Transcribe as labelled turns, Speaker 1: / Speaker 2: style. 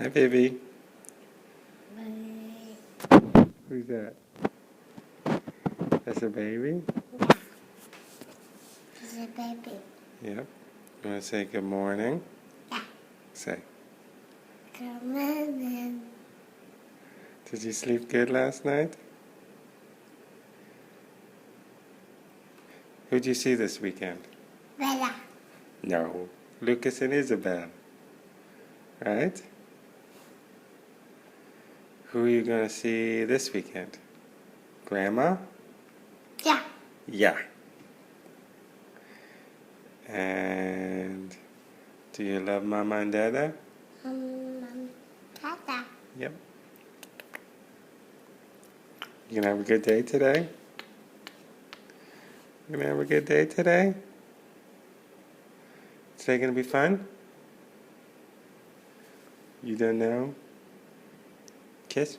Speaker 1: Hi, baby. Who's that? That's a baby?
Speaker 2: Yeah, it's a baby.
Speaker 1: Yep. You want to say good morning?
Speaker 2: Yeah.
Speaker 1: Say.
Speaker 2: Come on.
Speaker 1: Did you sleep good last night? Who'd you see this weekend?
Speaker 2: Bella.
Speaker 1: No. Lucas and Isabel. Right? Who are you going to see this weekend? Grandma?
Speaker 2: Yeah.
Speaker 1: Yeah. And do you love Mama and Dada?
Speaker 2: Tata.
Speaker 1: Yep. You gonna have a good day today? You gonna have a good day today? Today gonna be fun? You don't know? Kiss?